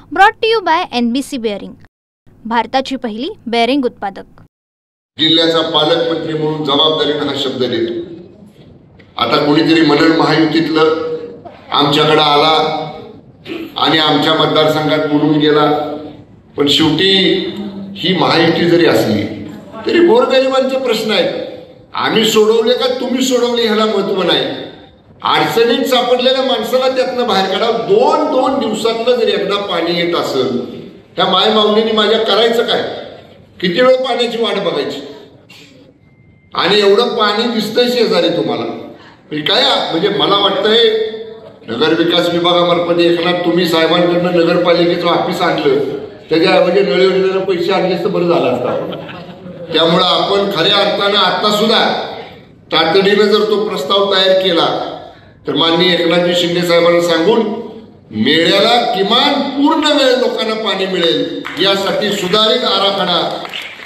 Brought to you by NBC bearing, भारताची पहिली bearing उत्पादक। जिल्ह्याचा पालकमंत्री म्हणून जबाबदारीने हा शब्द देतो। आता कोणीतरी म्हणेल महायुतीतलं आमच्याकडे आला आणि आमच्या मतदारसंघात बोलून गेला, पण शेवटी ही महायुती जरी असली तरी गोरगरिबांचे प्रश्न आहेत, आम्ही सोडवले का तुम्ही सोडवले ह्याला महत्व नाही। अडचणीत सापडलेल्या माणसाला त्यातनं बाहेर काढा। दोन दिवसातलं जरी एकदा पाणी येत असेल, त्या माय माऊलीने माझ्या करायचं काय? किती वेळ पाण्याची वाट बघायची? आणि एवढं पाणी दिसतंय शेजारी तुम्हाला, काय म्हणजे मला वाटतंय नगर विकास विभागामार्फत एकनाथ तुम्ही साहेबांकडनं नगरपालिकेचं ऑफिस आणलं, त्याच्याऐवजी नळ योजनेला पैसे आणले तर बरं झालं असतं। त्यामुळं आपण खऱ्या अर्थानं आता सुद्धा तातडीनं जर तो प्रस्ताव तयार केला तर माननीय एकनाथजी शिंदे साहेबांना सांगून मेळ्याला किमान पूर्ण वेळ लोकांना पाणी मिळेल यासाठी सुधारित आराखडा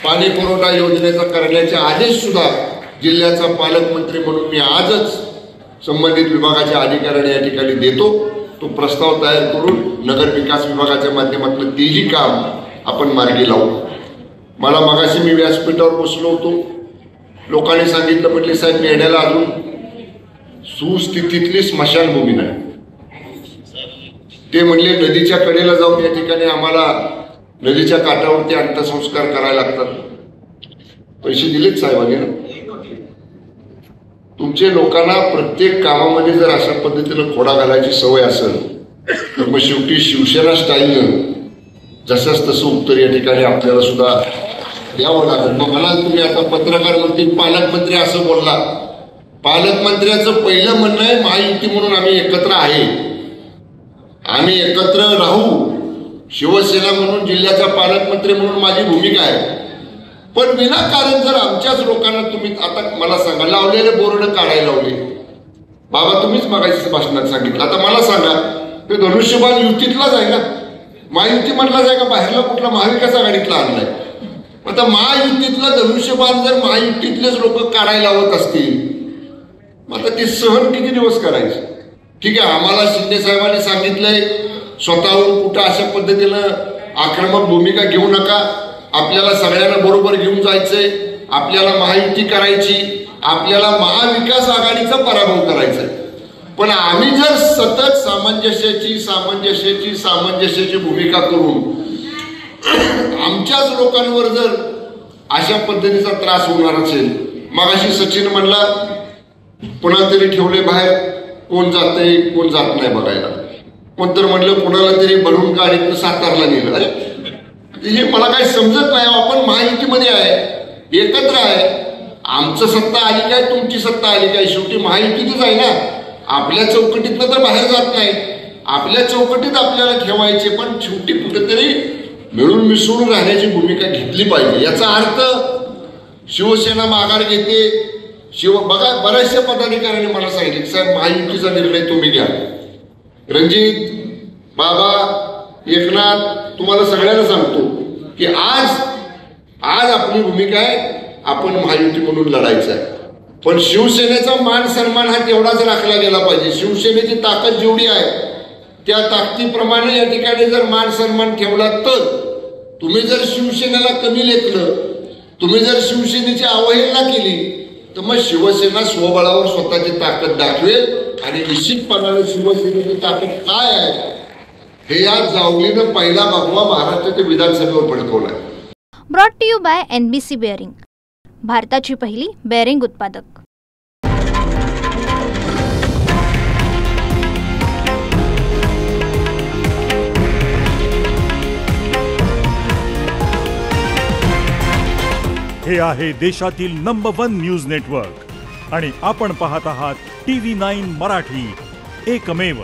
पाणी पुरवठा योजनेचा करण्याचे आदेश सुद्धा जिल्ह्याचा पालकमंत्री म्हणून मी आजच संबंधित विभागाच्या अधिकाऱ्यांना या ठिकाणी देतो। तो प्रस्ताव तयार करून नगर विकास विभागाच्या माध्यमातून तेही काम आपण मार्गी लावू। मला मगाशी मी व्यासपीठावर बसलो होतो, लोकांनी सांगितलं, म्हटले साहेब मेढ्याला अजून सुस्थितीतली स्मशानभूमी नाही। ते म्हणले नदीच्या कडेला जाऊन या ठिकाणी आम्हाला नदीच्या काठावरती अंत्यसंस्कार करायला लागतात। पैसे दिलेत साहेबांनी ना? तुमचे लोकांना प्रत्येक कामामध्ये जर अशा पद्धतीनं खोडा घालायची सवय असेल तर मग शेवटी शिवसेना स्टाईलनं जसंच तसं उत्तर या ठिकाणी आपल्याला सुद्धा द्यावं लागेल। मग मला तुम्ही आता पत्रकार मंत्री पालकमंत्री असं बोलला, पालकमंत्र्याचं पहिलं म्हणणं आहे महायुती म्हणून आम्ही एकत्र आहे, आम्ही एकत्र राहू। शिवसेना म्हणून जिल्ह्याचा पालकमंत्री म्हणून माझी भूमिका आहे, पण विनाकारण जर आमच्याच लोकांना तुम्ही आता मला सांगा लावलेले बोर्ड काढायला लावले, बाबा तुम्हीच मागायचं भाषणात सांगितलं, आता मला सांगा ते धनुष्यबाण युतीतलाच आहे ना? महायुती म्हटलाच आहे का? बाहेरला कुठला महाविकास आघाडीतला आणलाय? आता महायुतीतला धनुष्यबाण जर महायुतीतलेच लोक काढायला लावत असतील, मग आता ते सहन किती दिवस करायचे? ठीक आहे, आम्हाला शिंदे साहेबांनी सांगितलंय स्वतःहून कुठं अशा पद्धतीनं आक्रमक भूमिका घेऊ नका, आपल्याला सगळ्यांना बरोबर घेऊन जायचंय, आपल्याला महायुती करायची, आपल्याला महाविकास आघाडीचा पराभव करायचा आहे। पण आम्ही जर सतत सामंजस्याची भूमिका करून आमच्याच लोकांवर जर अशा पद्धतीचा त्रास होणार असेल, मगाशी सचिन म्हणला पुन्हा तरी ठेवले बाहेर, कोण जातंय कोण जात नाही बघायला, कोणतर म्हणलं कुणाला तरी भरून गाडीतनं सातारला नेलं। अरे हे मला काही समजत नाही। आपण महायुतीमध्ये आहे, एकत्र आहे, आमचं सत्ता आली काय तुमची सत्ता आली काय, शेवटी महायुतीतच आहे ना। आपल्या चौकटीतनं तर बाहेर जात नाही, आपल्या चौकटीत आपल्याला ठेवायचे, पण शेवटी कुठेतरी मिळून मिसळून राहण्याची भूमिका घेतली पाहिजे। याचा अर्थ शिवसेना माघार घेते, बघा बऱ्याचशा पदाधिकाऱ्यांनी मला सांगितलं साहेब महायुतीचा निर्णय तुम्ही घ्या। रणजित बाबा एकनाथ तुम्हाला सगळ्यांना सांगतो की आज आपली भूमिका आहे, आपण महायुती म्हणून लढायचं आहे, पण शिवसेनेचा मान सन्मान हा तेवढाच राखला गेला पाहिजे। शिवसेनेची ताकद जेवढी आहे त्या ताकदीप्रमाणे या ठिकाणी जर मान सन्मान ठेवला तर, तुम्ही जर शिवसेनेला कमी लेखलं, तुम्ही जर शिवसेनेची अवहेलना केली तर मग शिवसेना स्वबळावर स्वतःची ताकद दाखवेल आणि निश्चितपणाने शिवसेनेची ताकद काय आहे हे या जावलीनं पहिला भगवा महाराष्ट्राच्या विधानसभेवर फडकवलाय। Brought to you by NBC bearing, भारताची पहिली बेअरिंग उत्पादक। हे आहे देशातील नंबर 1 न्यूज नेटवर्क आणि आपण पाहत आहात TV9 मराठी, एकमेव।